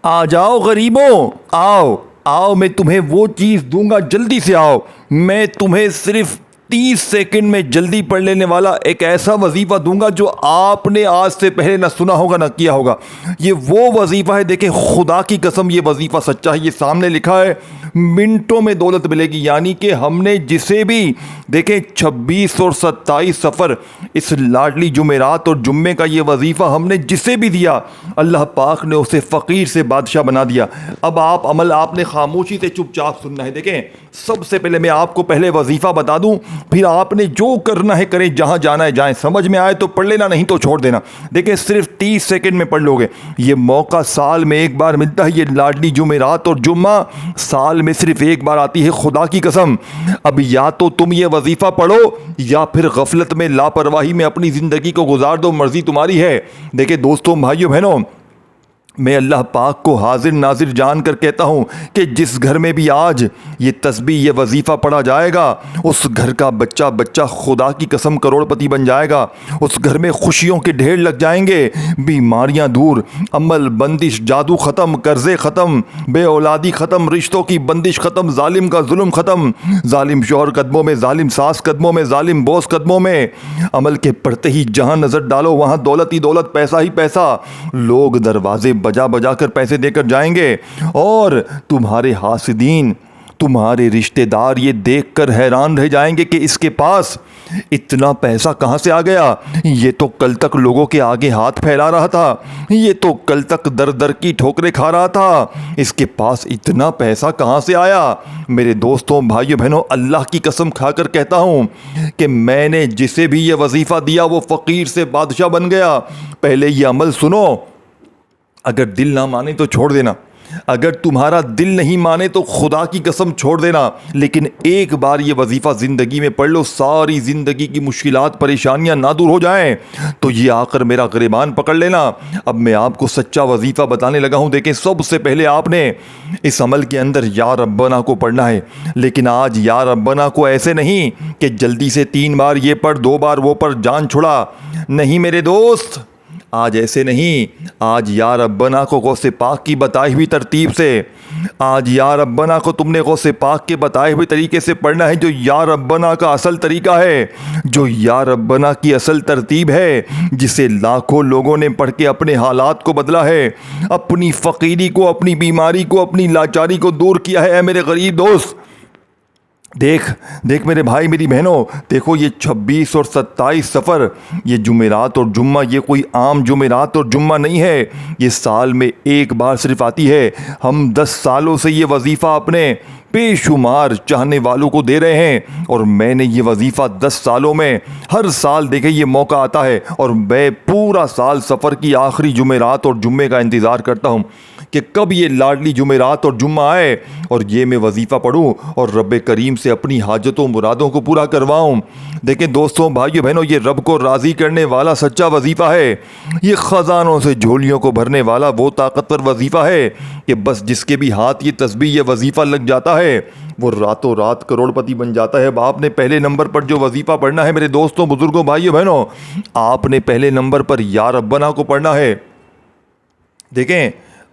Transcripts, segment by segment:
آ جاؤ غریبوں، آؤ آؤ، میں تمہیں وہ چیز دوں گا، جلدی سے آؤ۔ میں تمہیں صرف 30 سیکنڈ میں جلدی پڑھ لینے والا ایک ایسا وظیفہ دوں گا جو آپ نے آج سے پہلے نہ سنا ہوگا نہ کیا ہوگا۔ یہ وہ وظیفہ ہے، دیکھیں خدا کی قسم یہ وظیفہ سچا ہے، یہ سامنے لکھا ہے منٹوں میں دولت ملے گی۔ یعنی کہ ہم نے جسے بھی دیکھیں 26 اور 27 سفر اس لاڈلی جمعرات اور جمعے کا یہ وظیفہ ہم نے جسے بھی دیا، اللہ پاک نے اسے فقیر سے بادشاہ بنا دیا۔ اب عمل آپ نے خاموشی سے چپ چاپ سننا ہے۔ دیکھیں سب سے پہلے میں آپ کو پہلے وظیفہ بتا دوں، پھر آپ نے جو کرنا ہے کریں، جہاں جانا ہے جائیں، سمجھ میں آئے تو پڑھ لینا، نہیں تو چھوڑ دینا۔ دیکھیں صرف 30 سیکنڈ میں پڑھ لو گے۔ یہ موقع سال میں ایک بار ملتا ہے، یہ لاڈلی جمعرات اور جمعہ سال میں صرف ایک بار آتی ہے، خدا کی قسم۔ اب یا تو تم یہ وظیفہ پڑھو یا پھر غفلت میں لاپرواہی میں اپنی زندگی کو گزار دو، مرضی تمہاری ہے۔ دیکھیں دوستوں بھائیوں بہنوں، میں اللہ پاک کو حاضر ناظر جان کر کہتا ہوں کہ جس گھر میں بھی آج یہ تسبیح یہ وظیفہ پڑھا جائے گا، اس گھر کا بچہ بچہ خدا کی قسم کروڑ پتی بن جائے گا۔ اس گھر میں خوشیوں کے ڈھیر لگ جائیں گے، بیماریاں دور، عمل بندش جادو ختم، قرضے ختم، بے اولادی ختم، رشتوں کی بندش ختم، ظالم کا ظلم ختم، ظالم شوہر قدموں میں، ظالم ساس قدموں میں، ظالم بوس قدموں میں۔ عمل کے پڑھتے ہی جہاں نظر ڈالو وہاں دولت ہی دولت، پیسہ ہی پیسہ۔ لوگ دروازے بجا بجا کر پیسے دے کر جائیں گے، اور تمہارے حاسدین، تمہارے رشتہ دار یہ دیکھ کر حیران رہ جائیں گے کہ اس کے پاس اتنا پیسہ کہاں سے آ گیا۔ یہ تو کل تک لوگوں کے آگے ہاتھ پھیلا رہا تھا، یہ تو کل تک در در کی ٹھوکریں کھا رہا تھا، اس کے پاس اتنا پیسہ کہاں سے آیا۔ میرے دوستوں بھائیوں بہنوں، اللہ کی قسم کھا کر کہتا ہوں کہ میں نے جسے بھی یہ وظیفہ دیا وہ فقیر سے بادشاہ بن گیا۔ پہلے یہ عمل سنو، اگر دل نہ مانے تو چھوڑ دینا، اگر تمہارا دل نہیں مانے تو خدا کی قسم چھوڑ دینا، لیکن ایک بار یہ وظیفہ زندگی میں پڑھ لو، ساری زندگی کی مشکلات پریشانیاں نہ دور ہو جائیں تو یہ آ کر میرا گریبان پکڑ لینا۔ اب میں آپ کو سچا وظیفہ بتانے لگا ہوں۔ دیکھیں سب سے پہلے آپ نے اس عمل کے اندر یا ربنا کو پڑھنا ہے، لیکن آج یا ربنا کو ایسے نہیں کہ جلدی سے 3 بار یہ پڑھ 2 بار وہ پڑھ جان چھڑا، نہیں میرے دوست، آج ایسے نہیں۔ آج یا ربنا کو غوث پاک کی بتائی ہوئی ترتیب سے، آج یا ربنا کو تم نے غوث پاک کے بتائے ہوئے طریقے سے پڑھنا ہے، جو یا ربنا کا اصل طریقہ ہے، جو یا ربنا کی اصل ترتیب ہے، جسے لاکھوں لوگوں نے پڑھ کے اپنے حالات کو بدلا ہے، اپنی فقیری کو، اپنی بیماری کو، اپنی لاچاری کو دور کیا ہے۔ اے میرے غریب دوست، دیکھ میرے بھائی میری بہنوں، دیکھو یہ 26 اور 27 سفر، یہ جمعرات اور جمعہ، یہ کوئی عام جمعرات اور جمعہ نہیں ہے، یہ سال میں ایک بار صرف آتی ہے۔ ہم 10 سالوں سے یہ وظیفہ اپنے بے شمار چاہنے والوں کو دے رہے ہیں، اور میں نے یہ وظیفہ 10 سالوں میں ہر سال دیکھے یہ موقع آتا ہے، اور میں پورا سال سفر کی آخری جمعرات اور جمعے کا انتظار کرتا ہوں کہ کب یہ لاڈلی جمعرات اور جمعہ آئے اور یہ میں وظیفہ پڑھوں اور رب کریم سے اپنی حاجتوں مرادوں کو پورا کرواؤں۔ دیکھیں دوستوں بھائیوں بہنوں، یہ رب کو راضی کرنے والا سچا وظیفہ ہے، یہ خزانوں سے جھولیوں کو بھرنے والا وہ طاقتور وظیفہ ہے کہ بس جس کے بھی ہاتھ یہ تسبیح یہ وظیفہ لگ جاتا ہے وہ راتوں رات کروڑ پتی بن جاتا ہے۔ اب آپ نے پہلے نمبر پر جو وظیفہ پڑھنا ہے میرے دوستوں بزرگوں بھائیوں بہنوں، آپ نے پہلے نمبر پر یا ربنا کو پڑھنا ہے۔ دیکھیں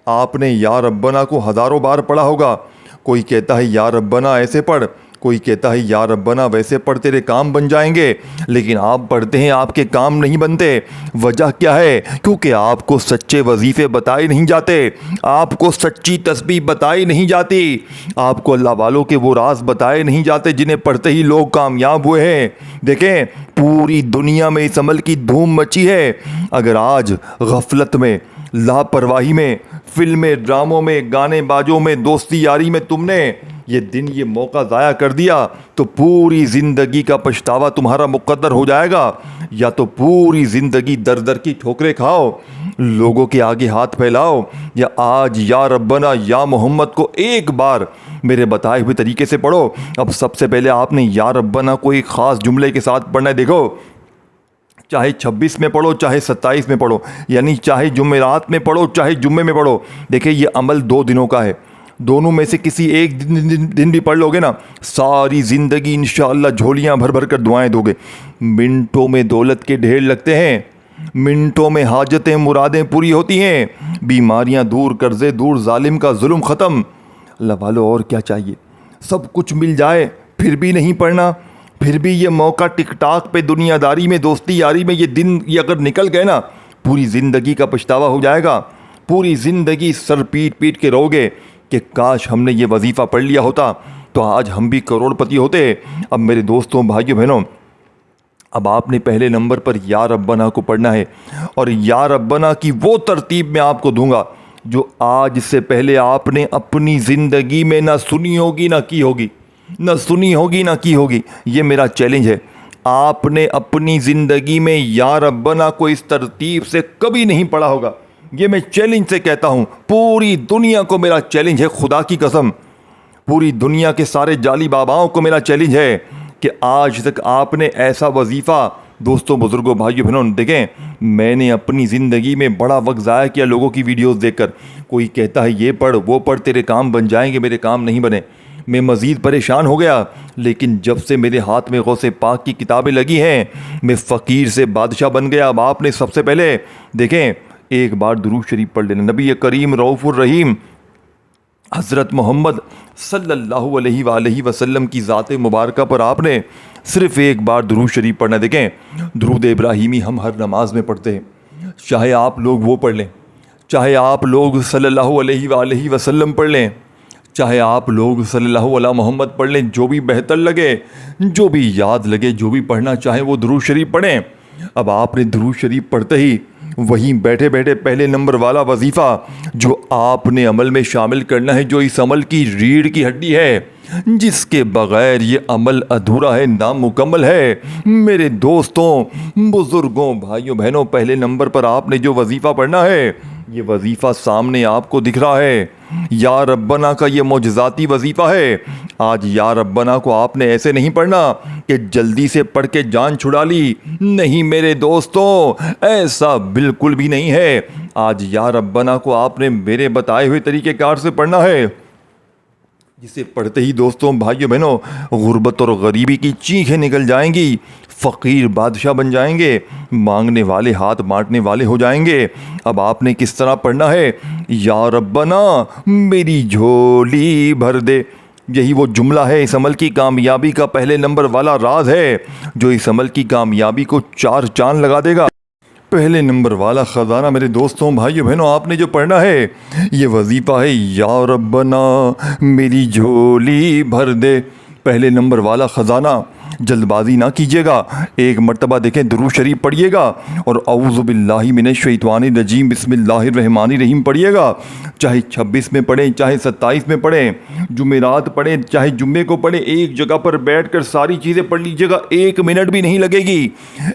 آپ نے یا ربنا کو ہزاروں بار پڑھا ہوگا، کوئی کہتا ہے یا ربنا ایسے پڑھ، کوئی کہتا ہے یا ربنا ویسے پڑھ تیرے کام بن جائیں گے، لیکن آپ پڑھتے ہیں آپ کے کام نہیں بنتے۔ وجہ کیا ہے؟ کیونکہ آپ کو سچے وظیفے بتائے نہیں جاتے، آپ کو سچی تسبیح بتائی نہیں جاتی، آپ کو اللہ والوں کے وہ راز بتائے نہیں جاتے جنہیں پڑھتے ہی لوگ کامیاب ہوئے ہیں۔ دیکھیں پوری دنیا میں اس عمل کی دھوم مچی ہے، اگر آج غفلت میں، لاپرواہی میں، فلمیں ڈراموں میں، گانے باجوں میں، دوستی یاری میں تم نے یہ دن یہ موقع ضائع کر دیا تو پوری زندگی کا پچھتاوا تمہارا مقدر ہو جائے گا، یا تو پوری زندگی در در کی ٹھوکریں کھاؤ، لوگوں کے آگے ہاتھ پھیلاؤ، یا آج یا ربنا یا محمد کو ایک بار میرے بتائے ہوئے طریقے سے پڑھو۔ اب سب سے پہلے آپ نے یا ربنا کو ایک خاص جملے کے ساتھ پڑھنا ہے۔ دیکھو چاہے 26 میں پڑھو چاہے 27 میں پڑھو، یعنی چاہے جمعرات میں پڑھو چاہے جمعے میں پڑھو۔ دیکھیں یہ عمل 2 دنوں کا ہے، دونوں میں سے کسی ایک دن بھی پڑھ لو گے نا، ساری زندگی انشاءاللہ جھولیاں بھر بھر کر دعائیں دو گے۔ منٹوں میں دولت کے ڈھیر لگتے ہیں، منٹوں میں حاجتیں مرادیں پوری ہوتی ہیں، بیماریاں دور، قرضے دور، ظالم کا ظلم ختم۔ اللہ والو اور کیا چاہیے؟ سب کچھ مل جائے پھر بھی نہیں پڑھنا، پھر بھی یہ موقع ٹک ٹاک پہ دنیا داری میں، دوستی یاری میں یہ دن یہ اگر نکل گئے نا، پوری زندگی کا پچھتاوا ہو جائے گا۔ پوری زندگی سر پیٹ پیٹ کے رو گے کہ کاش ہم نے یہ وظیفہ پڑھ لیا ہوتا تو آج ہم بھی کروڑ پتی ہوتے۔ اب میرے دوستوں، بھائیوں، بہنوں، اب آپ نے پہلے نمبر پر یا ربنا کو پڑھنا ہے، اور یا ربنا کی وہ ترتیب میں آپ کو دوں گا جو آج سے پہلے آپ نے اپنی زندگی میں نہ سنی ہوگی نہ کی ہوگی، نہ سنی ہوگی نہ کی ہوگی۔ یہ میرا چیلنج ہے، آپ نے اپنی زندگی میں یا ربنا کو اس ترتیب سے کبھی نہیں پڑھا ہوگا۔ یہ میں چیلنج سے کہتا ہوں، پوری دنیا کو میرا چیلنج ہے، خدا کی قسم، پوری دنیا کے سارے جعلی باباؤں کو میرا چیلنج ہے کہ آج تک آپ نے ایسا وظیفہ، دوستوں، بزرگوں، بھائیوں، بہنوں، دیکھیں میں نے اپنی زندگی میں بڑا وقت ضائع کیا لوگوں کی ویڈیوز دیکھ کر۔ کوئی کہتا ہے یہ پڑھ وہ پڑھ تیرے کام بن جائیں گے، میرے کام نہیں بنے، میں مزید پریشان ہو گیا۔ لیکن جب سے میرے ہاتھ میں غوث پاک کی کتابیں لگی ہیں، میں فقیر سے بادشاہ بن گیا۔ اب آپ نے سب سے پہلے دیکھیں ایک بار درود شریف پڑھ لینا، نبی کریم رؤوف الرحیم حضرت محمد صلی اللہ علیہ وآلہ وسلم کی ذات مبارکہ پر آپ نے صرف ایک بار درود شریف پڑھنا۔ دیکھیں درود ابراہیمی ہم ہر نماز میں پڑھتے ہیں، چاہے آپ لوگ وہ پڑھ لیں، چاہے آپ لوگ صلی اللہ علیہ وآلہ وسلم پڑھ لیں، چاہے آپ لوگ صلی اللہ علیہ محمد پڑھ لیں، جو بھی بہتر لگے، جو بھی یاد لگے، جو بھی پڑھنا چاہیں وہ درود شریف پڑھیں۔ اب آپ نے درود شریف پڑھتے ہی وہیں بیٹھے بیٹھے پہلے نمبر والا وظیفہ جو آپ نے عمل میں شامل کرنا ہے، جو اس عمل کی ریڑھ کی ہڈی ہے، جس کے بغیر یہ عمل ادھورا ہے، نامکمل ہے۔ میرے دوستوں، بزرگوں، بھائیوں، بہنوں، پہلے نمبر پر آپ نے جو وظیفہ پڑھنا ہے، یہ وظیفہ سامنے آپ کو دکھ رہا ہے، یا ربنا کا یہ معجزاتی وظیفہ ہے۔ آج یا ربنا کو آپ نے ایسے نہیں پڑھنا کہ جلدی سے پڑھ کے جان چھڑا لی، نہیں میرے دوستوں، ایسا بالکل بھی نہیں ہے۔ آج یا ربنا کو آپ نے میرے بتائے ہوئے طریقہ کار سے پڑھنا ہے، جسے پڑھتے ہی دوستوں، بھائیوں، بہنوں، غربت اور غریبی کی چیخیں نکل جائیں گی، فقیر بادشاہ بن جائیں گے، مانگنے والے ہاتھ بانٹنے والے ہو جائیں گے۔ اب آپ نے کس طرح پڑھنا ہے؟ یا ربنا میری جھولی بھر دے۔ یہی وہ جملہ ہے، اس عمل کی کامیابی کا پہلے نمبر والا راز ہے، جو اس عمل کی کامیابی کو چار چاند لگا دے گا۔ پہلے نمبر والا خزانہ میرے دوستوں، بھائیوں، بہنوں، آپ نے جو پڑھنا ہے یہ وظیفہ ہے، یا ربنا میری جھولی بھر دے۔ پہلے نمبر والا خزانہ، جلد بازی نہ کیجیے گا، ایک مرتبہ دیکھیں درود شریف پڑھیے گا اور اعوذ باللہ من الشیطان الرجیم بسم اللہ الرحمن الرحیم پڑھیے گا، چاہے 26 میں پڑھیں، چاہے 27 میں پڑھیں، جمعرات پڑھیں، چاہے جمعے کو پڑھیں، ایک جگہ پر بیٹھ کر ساری چیزیں پڑھ لیجیے گا، 1 منٹ بھی نہیں لگے گی،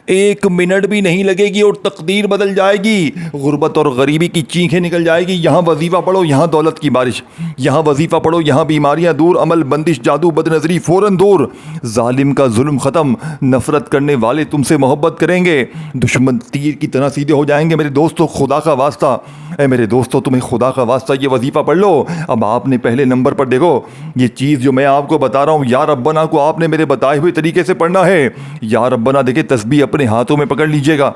1 منٹ بھی نہیں لگے گی، اور تقدیر بدل جائے گی، غربت اور غریبی کی چیخیں نکل جائے گی۔ یہاں وظیفہ پڑھو، یہاں دولت کی بارش، یہاں وظیفہ پڑھو، یہاں بیماریاں دور، عمل بندش، جادو بد نظری فوراً دور، ظالم کا ظلم ختم، نفرت کرنے والے تم سے محبت کریں گے، دشمن تیر کی طرح سیدھے ہو جائیں گے۔ میرے دوستو، خدا کا واسطہ، اے میرے دوستو، تمہیں خدا کا واسطہ یہ وظیفہ پڑھ لو۔ اب آپ نے پہلے نمبر پر دیکھو، یہ چیز جو میں آپ کو بتا رہا ہوں، یا ربنا کو آپ نے میرے بتائے ہوئے طریقے سے پڑھنا ہے۔ یا ربنا دیکھیں، تسبیح اپنے ہاتھوں میں پکڑ لیجئے گا،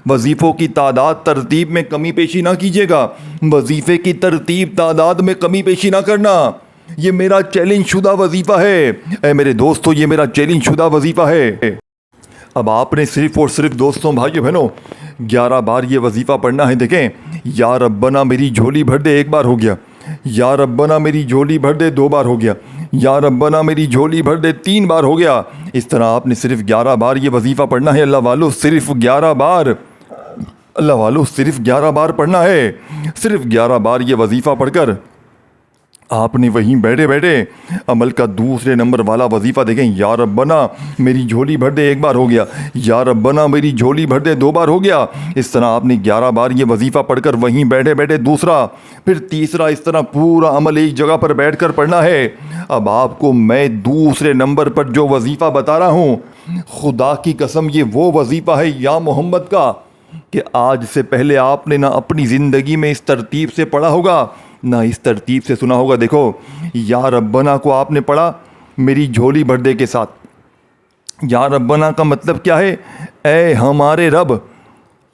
وظیفوں کی تعداد ترتیب میں کمی پیشی نہ کیجیے گا، وظیفے کی ترتیب تعداد میں کمی پیشی نہ کرنا، یہ میرا چیلنج شدہ وظیفہ ہے۔ اے میرے دوستو، یہ میرا چیلنج شدہ وظیفہ ہے۔ اب آپ نے صرف اور صرف دوستوں، بھائیوں، بہنوں، 11 بار یہ وظیفہ پڑھنا ہے۔ دیکھیں، یا ربنا میری جھولی بھر دے 1 بار ہو گیا، یا ربنا میری جھولی بھر دے 2 بار ہو گیا، یا ربنا میری جھولی بھر دے 3 بار ہو گیا۔ اس طرح آپ نے صرف 11 بار یہ وظیفہ پڑھنا ہے۔ اللہ والو، صرف 11 بار، اللہ والو، صرف 11 بار پڑھنا ہے۔ صرف 11 بار یہ وظیفہ پڑھ کر آپ نے وہیں بیٹھے بیٹھے عمل کا دوسرے نمبر والا وظیفہ دیکھیں، یا ربنا میری جھولی بھر دے 1 بار ہو گیا، یا ربنا میری جھولی بھر دے 2 بار ہو گیا۔ اس طرح آپ نے 11 بار یہ وظیفہ پڑھ کر وہیں بیٹھے بیٹھے دوسرا، پھر تیسرا، اس طرح پورا عمل ایک جگہ پر بیٹھ کر پڑھنا ہے۔ اب آپ کو میں دوسرے نمبر پر جو وظیفہ بتا رہا ہوں، خدا کی قسم یہ وہ وظیفہ ہے یا محمد کا کہ آج سے پہلے آپ نے نہ اپنی زندگی میں اس ترتیب سے پڑھا ہوگا، نہ اس ترتیب سے سنا ہوگا۔ دیکھو، یا ربنا کو آپ نے پڑھا میری جھولی بھر دے کے ساتھ۔ یا ربنا کا مطلب کیا ہے؟ اے ہمارے رب،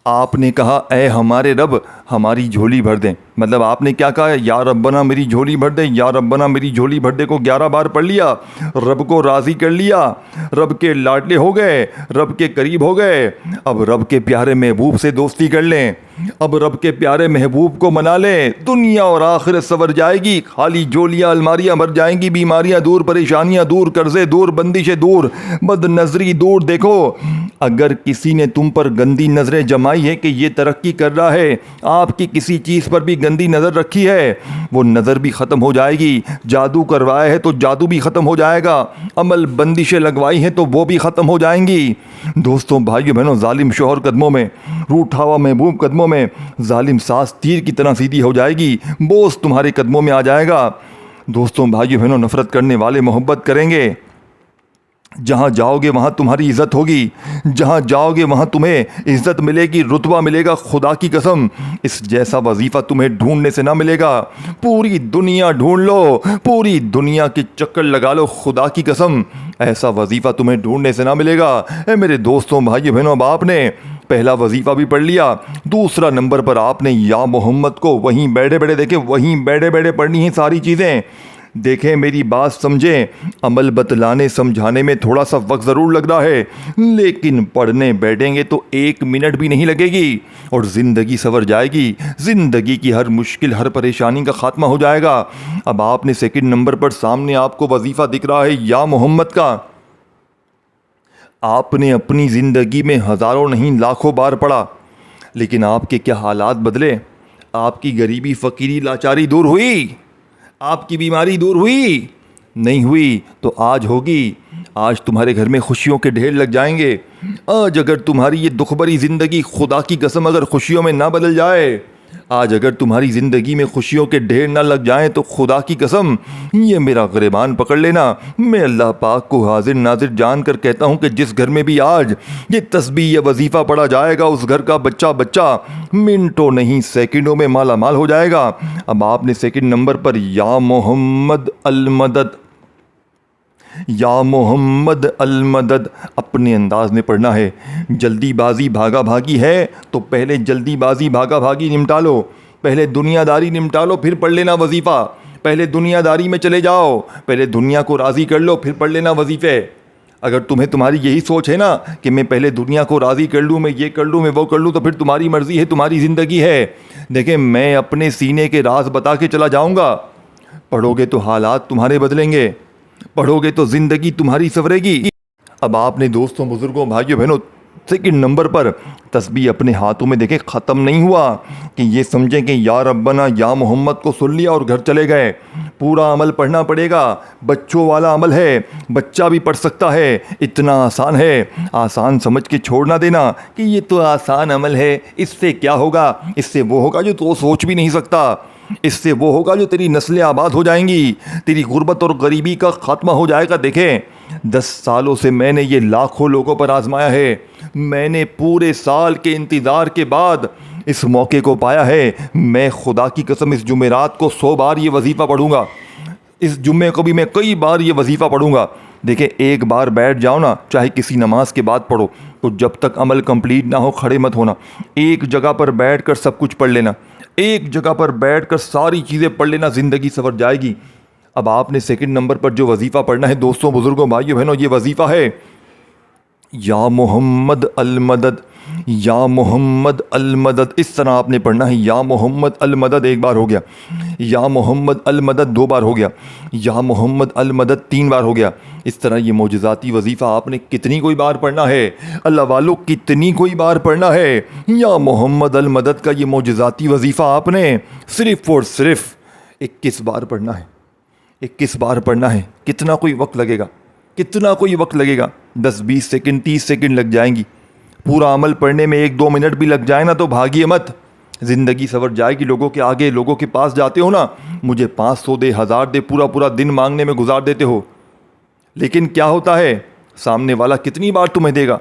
آپ نے کہا اے ہمارے رب ہماری جھولی بھر دیں، مطلب آپ نے کیا کہا؟ یا ربنا میری جھولی بھر دیں، یا ربنا میری جھولی بھر دے کو 11 بار پڑھ لیا، رب کو راضی کر لیا، رب کے لاڈلے ہو گئے، رب کے قریب ہو گئے۔ اب رب کے پیارے محبوب سے دوستی کر لیں، اب رب کے پیارے محبوب کو منا لیں، دنیا اور آخرت سنور جائے گی، خالی جولیاں الماریاں بھر جائیں گی، بیماریاں دور، پریشانیاں دور، قرضے دور، بندشیں دور، بد نظری دور۔ دیکھو اگر کسی نے تم پر گندی نظریں جمائی ہے کہ یہ ترقی کر رہا ہے، آپ کی کسی چیز پر بھی گندی نظر رکھی ہے، وہ نظر بھی ختم ہو جائے گی، جادو کروایا ہے تو جادو بھی ختم ہو جائے گا، عمل بندشیں لگوائی ہیں تو وہ بھی ختم ہو جائیں گی۔ دوستوں بھائیو بہنوں، ظالم شوہر قدموں میں، روٹھا ہوا محبوب قدموں میں، ظالم ساس تیر کی طرح سیدھی ہو جائے گی، بوس تمہارے قدموں میں آ جائے گا۔ دوستوں بھائیو بہنوں، نفرت کرنے والے محبت کریں گے، جہاں جاؤ گے وہاں تمہاری عزت ہوگی، جہاں جاؤ گے وہاں تمہیں عزت ملے گی، رتبہ ملے گا، خدا کی قسم اس جیسا وظیفہ تمہیں ڈھونڈنے سے نہ ملے گا، پوری دنیا ڈھونڈ لو، پوری دنیا کے چکر لگا لو، خدا کی قسم ایسا وظیفہ تمہیں ڈھونڈنے سے نہ ملے گا۔ اے میرے دوستوں بھائیو بہنوں، اب آپ نے پہلا وظیفہ بھی پڑھ لیا، دوسرا نمبر پر آپ نے یا محمد کو وہیں بیٹھے بیٹھے، دیکھیں وہیں بیٹھے بیٹھے پڑھنی ہیں ساری چیزیں۔ دیکھیں میری بات سمجھیں، عمل بتلانے سمجھانے میں تھوڑا سا وقت ضرور لگ رہا ہے، لیکن پڑھنے بیٹھیں گے تو 1 منٹ بھی نہیں لگے گی اور زندگی سنور جائے گی، زندگی کی ہر مشکل، ہر پریشانی کا خاتمہ ہو جائے گا۔ اب آپ نے سیکنڈ نمبر پر سامنے آپ کو وظیفہ دکھ رہا ہے یا محمد کا، آپ نے اپنی زندگی میں ہزاروں نہیں لاکھوں بار پڑھا، لیکن آپ کے کیا حالات بدلے؟ آپ کی غریبی، فقیری، لاچاری دور ہوئی؟ آپ کی بیماری دور ہوئی؟ نہیں ہوئی تو آج ہوگی۔ آج تمہارے گھر میں خوشیوں کے ڈھیر لگ جائیں گے۔ آج اگر تمہاری یہ دکھ بھری زندگی خدا کی قسم اگر خوشیوں میں نہ بدل جائے، آج اگر تمہاری زندگی میں خوشیوں کے ڈھیر نہ لگ جائیں تو خدا کی قسم یہ میرا گریبان پکڑ لینا، میں اللہ پاک کو حاضر ناظر جان کر کہتا ہوں کہ جس گھر میں بھی آج یہ تسبیح یا وظیفہ پڑھا جائے گا، اس گھر کا بچہ منٹوں نہیں سیکنڈوں میں مالا مال ہو جائے گا۔ اب آپ نے سیکنڈ نمبر پر یا محمد المدد، یا محمد المدد اپنے انداز میں پڑھنا ہے۔ جلدی بازی بھاگا بھاگی ہے تو پہلے جلدی بازی بھاگا بھاگی نمٹا لو، پہلے دنیا داری نمٹا لو، پھر پڑھ لینا وظیفہ۔ پہلے دنیا داری میں چلے جاؤ، پہلے دنیا کو راضی کر لو، پھر پڑھ لینا وظیفے۔ اگر تمہاری یہی سوچ ہے نا کہ میں پہلے دنیا کو راضی کر لوں، میں یہ کر لوں، میں وہ کر لوں، تو پھر تمہاری مرضی ہے، تمہاری زندگی ہے۔ دیکھیں میں اپنے سینے کے راز بتا کے چلا جاؤں گا، پڑھو گے تو حالات تمہارے بدلیں گے، پڑھو گے تو زندگی تمہاری سنورے گی۔ اب آپ نے دوستوں، بزرگوں، بھائیوں بہنوں، سیکنڈ نمبر پر تسبیح اپنے ہاتھوں میں، دیکھیں ختم نہیں ہوا کہ یہ سمجھیں کہ یا ربنا یا محمد کو سن لیا اور گھر چلے گئے۔ پورا عمل پڑھنا پڑے گا، بچوں والا عمل ہے، بچہ بھی پڑھ سکتا ہے، اتنا آسان ہے۔ آسان سمجھ کے چھوڑ نہ دینا کہ یہ تو آسان عمل ہے، اس سے کیا ہوگا؟ اس سے وہ ہوگا جو تو سوچ بھی نہیں سکتا، اس سے وہ ہوگا جو تیری نسلیں آباد ہو جائیں گی، تیری غربت اور غریبی کا خاتمہ ہو جائے گا۔ دیکھیں 10 سالوں سے میں نے یہ لاکھوں لوگوں پر آزمایا ہے، میں نے پورے سال کے انتظار کے بعد اس موقع کو پایا ہے۔ میں خدا کی قسم اس جمعرات کو 100 بار یہ وظیفہ پڑھوں گا، اس جمعے کو بھی میں کئی بار یہ وظیفہ پڑھوں گا۔ دیکھیں ایک بار بیٹھ جاؤ نا، چاہے کسی نماز کے بعد پڑھو، تو جب تک عمل کمپلیٹ نہ ہو کھڑے مت ہونا، ایک جگہ پر بیٹھ کر سب کچھ پڑھ لینا، ایک جگہ پر بیٹھ کر ساری چیزیں پڑھ لینا، زندگی سنور جائے گی۔ اب آپ نے سیکنڈ نمبر پر جو وظیفہ پڑھنا ہے دوستوں، بزرگوں، بھائیوں بہنوں، یہ وظیفہ ہے یا محمد المدد، یا محمد المدد۔ اس طرح آپ نے پڑھنا ہے، یا محمد المدد 1 بار ہو گیا، یا محمد المدد 2 بار ہو گیا، یا محمد المدد 3 بار ہو گیا۔ اس طرح یہ معجزاتی وظیفہ آپ نے کتنی کوئی بار پڑھنا ہے؟ اللہ والوں کتنی کوئی بار پڑھنا ہے یا محمد المدد کا یہ معجزاتی وظیفہ آپ نے صرف اور صرف 21 بار پڑھنا ہے۔ 21 بار پڑھنا ہے۔ کتنا کوئی وقت لگے گا؟ کتنا کوئی وقت لگے گا؟ 10 20 سیکنڈ 30 سیکنڈ لگ جائیں گی۔ پورا عمل پڑھنے میں 1 2 منٹ بھی لگ جائے نا تو بھاگیے مت، زندگی سنور جائے گی۔ لوگوں کے آگے، لوگوں کے پاس جاتے ہو نا، مجھے 500 دے، 1000 دے، پورا دن مانگنے میں گزار دیتے ہو، لیکن کیا ہوتا ہے؟ سامنے والا کتنی بار تمہیں دے گا؟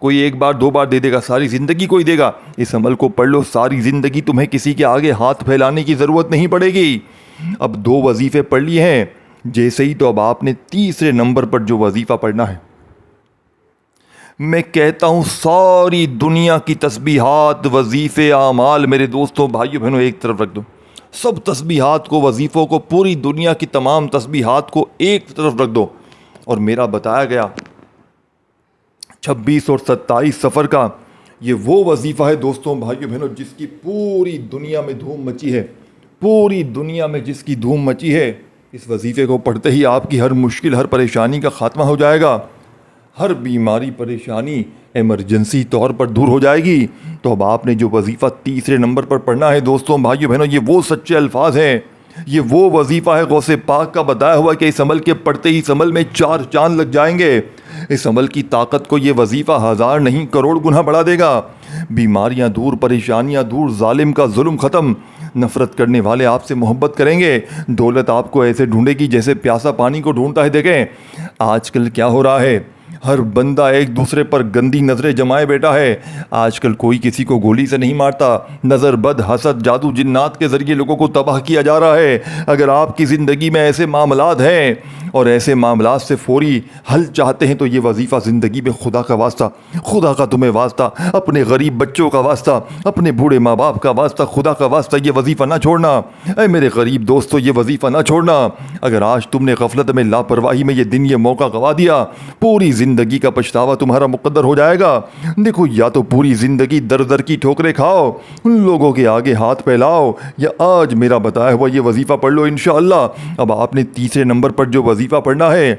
کوئی 1 بار 2 بار دے دے گا، ساری زندگی کوئی دے گا؟ اس عمل کو پڑھ لو، ساری زندگی تمہیں کسی کے آگے ہاتھ پھیلانے کی ضرورت نہیں پڑے گی۔ اب 2 وظیفے پڑھ لیے ہیں جیسے ہی، تو اب آپ نے تیسرے نمبر پر جو وظیفہ پڑھنا ہے، میں کہتا ہوں ساری دنیا کی تسبیحات وظیفے اعمال میرے دوستوں بھائیوں بہنوں ایک طرف رکھ دو، سب تسبیحات کو وظیفوں کو پوری دنیا کی تمام تسبیحات کو ایک طرف رکھ دو، اور میرا بتایا گیا 26 اور 27 سفر کا یہ وہ وظیفہ ہے دوستوں بھائیوں بہنوں جس کی پوری دنیا میں دھوم مچی ہے، پوری دنیا میں جس کی دھوم مچی ہے۔ اس وظیفے کو پڑھتے ہی آپ کی ہر مشکل ہر پریشانی کا خاتمہ ہو جائے گا، ہر بیماری پریشانی ایمرجنسی طور پر دور ہو جائے گی۔ تو اب آپ نے جو وظیفہ تیسرے نمبر پر پڑھنا ہے دوستوں بھائیوں بہنوں، یہ وہ سچے الفاظ ہیں، یہ وہ وظیفہ ہے غوث پاک کا بتایا ہوا کہ اس عمل کے پڑھتے ہی اس عمل میں 4 چاند لگ جائیں گے۔ اس عمل کی طاقت کو یہ وظیفہ 1000 نہیں کروڑ گنا بڑھا دے گا۔ بیماریاں دور، پریشانیاں دور، ظالم کا ظلم ختم، نفرت کرنے والے آپ سے محبت کریں گے، دولت آپ کو ایسے ڈھونڈے گی جیسے پیاسا پانی کو ڈھونڈتا ہے۔ دیکھیں آج کل کیا ہو رہا ہے، ہر بندہ ایک دوسرے پر گندی نظریں جمائے بیٹھا ہے۔ آج کل کوئی کسی کو گولی سے نہیں مارتا، نظر بد، حسد، جادو، جنات کے ذریعے لوگوں کو تباہ کیا جا رہا ہے۔ اگر آپ کی زندگی میں ایسے معاملات ہیں اور ایسے معاملات سے فوری حل چاہتے ہیں تو یہ وظیفہ زندگی میں خدا کا واسطہ، خدا کا تمہیں واسطہ، اپنے غریب بچوں کا واسطہ، اپنے بوڑھے ماں باپ کا واسطہ، خدا کا واسطہ یہ وظیفہ نہ چھوڑنا۔ اے میرے غریب دوستو یہ وظیفہ نہ چھوڑنا۔ اگر آج تم نے غفلت میں، لاپرواہی میں یہ دن، یہ موقع گوا دیا، پوری زندگی کا پچھتاوا تمہارا مقدر ہو جائے گا۔ دیکھو یا تو پوری زندگی در در کی ٹھوکریں کھاؤ، ان لوگوں کے آگے ہاتھ پھیلاؤ، یا آج میرا بتایا ہوا یہ وظیفہ پڑھ لو انشاءاللہ۔ اب آپ نے تیسرے نمبر پر جو وظیفہ پڑھنا ہے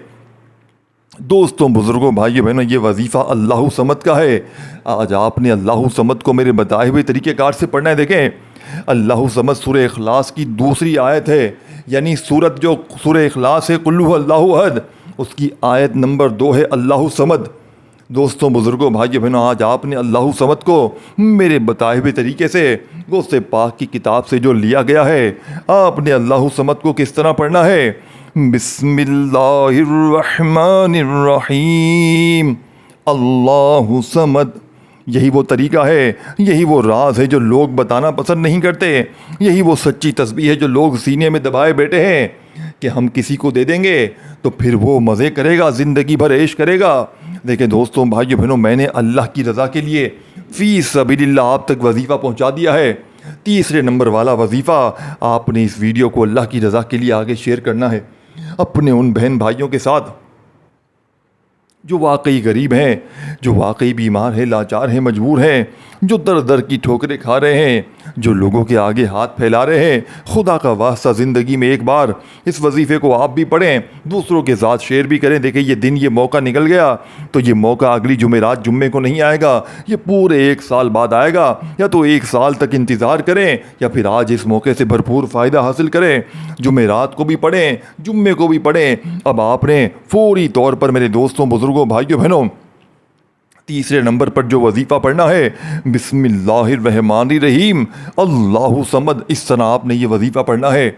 دوستوں بزرگوں بھائیوں بہنوں، یہ وظیفہ اللہ صمد کا ہے۔ آج آپ نے اللہ صمد کو میرے بتائے ہوئے طریقہ کار سے پڑھنا ہے۔ دیکھیں اللہ صمد سورہ اخلاص کی دوسری آیت ہے، یعنی سورت جو سورہ اخلاص ہے قل ھو اللہ احد، اس کی آیت نمبر 2 ہے اللہ صمد۔ دوستوں بزرگوں بھائیوں بہنوں، آج آپ نے اللہ صمد کو میرے بتائے ہوئے طریقے سے غوث پاک کی کتاب سے جو لیا گیا ہے، آپ نے اللہ صمد کو کس طرح پڑھنا ہے؟ بسم اللہ الرحمن الرحیم، اللہ صمد۔ یہی وہ طریقہ ہے، یہی وہ راز ہے جو لوگ بتانا پسند نہیں کرتے، یہی وہ سچی تسبیح ہے جو لوگ سینے میں دبائے بیٹھے ہیں کہ ہم کسی کو دے دیں گے تو پھر وہ مزے کرے گا، زندگی بھر عیش کرے گا۔ دیکھیں دوستوں بھائیوں بہنوں، میں نے اللہ کی رضا کے لیے فی سبیل اللہ آپ تک وظیفہ پہنچا دیا ہے۔ تیسرے نمبر والا وظیفہ آپ نے اس ویڈیو کو اللہ کی رضا کے لیے آگے شیئر کرنا ہے اپنے ان بہن بھائیوں کے ساتھ جو واقعی غریب ہیں، جو واقعی بیمار ہیں، لاچار ہیں، مجبور ہیں، جو در در کی ٹھوکریں کھا رہے ہیں، جو لوگوں کے آگے ہاتھ پھیلا رہے ہیں۔ خدا کا واسطہ زندگی میں ایک بار اس وظیفے کو آپ بھی پڑھیں، دوسروں کے ساتھ شیئر بھی کریں۔ دیکھیں یہ دن، یہ موقع نکل گیا تو یہ موقع اگلی جمعرات جمعے کو نہیں آئے گا، یہ پورے 1 سال بعد آئے گا۔ یا تو 1 سال تک انتظار کریں یا پھر آج اس موقع سے بھرپور فائدہ حاصل کریں۔ جمعرات کو بھی پڑھیں، جمعے کو بھی پڑھیں۔ اب آپ نے فوری طور پر میرے دوستوں بزرگوں بھائیوں بہنوں تیسرے نمبر پر جو وظیفہ پڑھنا ہے بسم اللہ الرحمن الرحیم اللہ صمد، اس طرح آپ نے یہ وظیفہ پڑھنا ہے،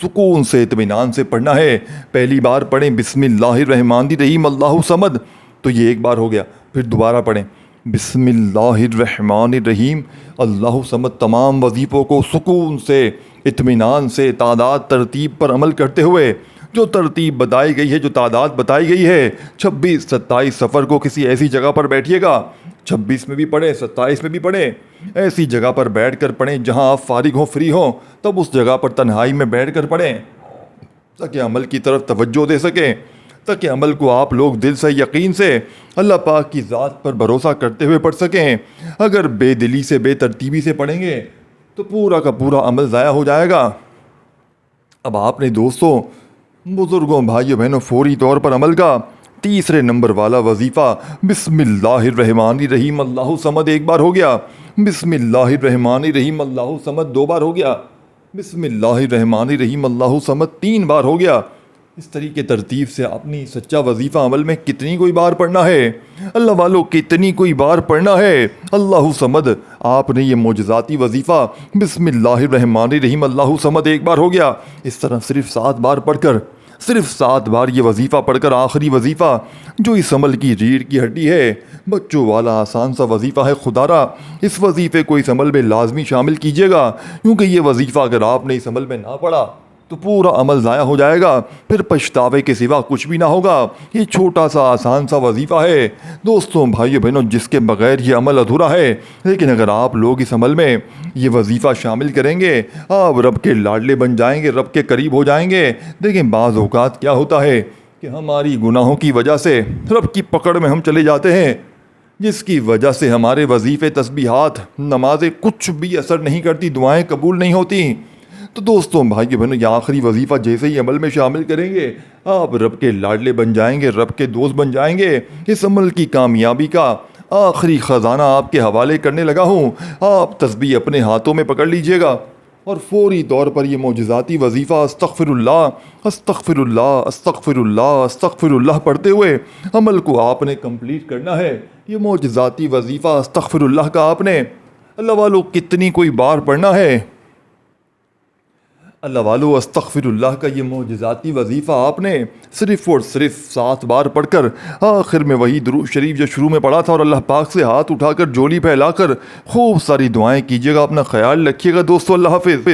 سکون سے اطمینان سے پڑھنا ہے۔ پہلی بار پڑھیں بسم اللہ الرحمن الرحیم اللہ صمد تو یہ ایک بار ہو گیا، پھر دوبارہ پڑھیں بسم اللہ الرحمن الرحیم اللہ صمد۔ تمام وظیفوں کو سکون سے، اطمینان سے، تعداد ترتیب پر عمل کرتے ہوئے، جو ترتیب بتائی گئی ہے، جو تعداد بتائی گئی ہے 26 27 سفر کو کسی ایسی جگہ پر بیٹھیے گا، 26 میں بھی پڑھیں، 27 میں بھی پڑھیں، ایسی جگہ پر بیٹھ کر پڑھیں جہاں آپ فارغ ہوں، فری ہوں، تب اس جگہ پر تنہائی میں بیٹھ کر پڑھیں تاکہ عمل کی طرف توجہ دے سکیں، تاکہ عمل کو آپ لوگ دل سے، یقین سے، اللہ پاک کی ذات پر بھروسہ کرتے ہوئے پڑھ سکیں۔ اگر بے دلی سے، بے ترتیبی سے پڑھیں گے تو پورا کا پورا عمل ضائع ہو جائے گا۔ اب آپ نے دوستوں بزرگوں بھائیوں بہنوں فوری طور پر عمل کا تیسرے نمبر والا وظیفہ بسم اللہ الرحمن الرحیم اللہ صمد ایک بار ہو گیا، بسم اللہ الرحمن الرحیم اللہ صمد 2 بار ہو گیا، بسم اللہ الرحمن الرحیم اللہ صمد 3 بار ہو گیا۔ اس طریقے ترتیب سے اپنی سچا وظیفہ عمل میں کتنی کوئی بار پڑھنا ہے، اللہ والوں کتنی کوئی بار پڑھنا ہے اللہ صمد۔ آپ نے یہ معجزاتی وظیفہ بسم اللہ الرحمن الرحیم اللہ صمد 1 بار ہو گیا، اس طرح صرف 7 بار پڑھ کر، صرف 7 بار یہ وظیفہ پڑھ کر آخری وظیفہ جو اس عمل کی ریڑھ کی ہڈی ہے، بچوں والا آسان سا وظیفہ ہے، خدا را اس وظیفے کو اس عمل میں لازمی شامل کیجیے گا، کیونکہ یہ وظیفہ اگر آپ نے اس عمل میں نہ پڑھا تو پورا عمل ضائع ہو جائے گا، پھر پچھتاوے کے سوا کچھ بھی نہ ہوگا۔ یہ چھوٹا سا آسان سا وظیفہ ہے دوستوں، بھائیو بہنوں، جس کے بغیر یہ عمل ادھورا ہے، لیکن اگر آپ لوگ اس عمل میں یہ وظیفہ شامل کریں گے، آپ رب کے لاڈلے بن جائیں گے، رب کے قریب ہو جائیں گے۔ دیکھیں بعض اوقات کیا ہوتا ہے کہ ہماری گناہوں کی وجہ سے رب کی پکڑ میں ہم چلے جاتے ہیں، جس کی وجہ سے ہمارے وظیفے، تسبیحات، نمازیں کچھ بھی اثر نہیں کرتی، دعائیں قبول نہیں ہوتی۔ تو دوستوں، بھائی بہنوں، یہ آخری وظیفہ جیسے ہی عمل میں شامل کریں گے، آپ رب کے لاڈلے بن جائیں گے، رب کے دوست بن جائیں گے۔ اس عمل کی کامیابی کا آخری خزانہ آپ کے حوالے کرنے لگا ہوں۔ آپ تسبیح اپنے ہاتھوں میں پکڑ لیجئے گا اور فوری طور پر یہ معجزاتی وظیفہ استغفر اللہ استغفر اللہ استغفر اللہ استغفر اللہ پڑھتے ہوئے عمل کو آپ نے کمپلیٹ کرنا ہے۔ یہ معجزاتی وظیفہ استغفر اللہ کا آپ نے اللہ والو کتنی کوئی بار پڑھنا ہے؟ اللہ والو، استغفر اللہ کا یہ معجزاتی وظیفہ آپ نے صرف اور صرف 7 بار پڑھ کر آخر میں وہی درود شریف جو شروع میں پڑھا تھا اور اللہ پاک سے ہاتھ اٹھا کر جولی پھیلا کر خوب ساری دعائیں کیجیے گا۔ اپنا خیال رکھیے گا دوستو، اللہ حافظ۔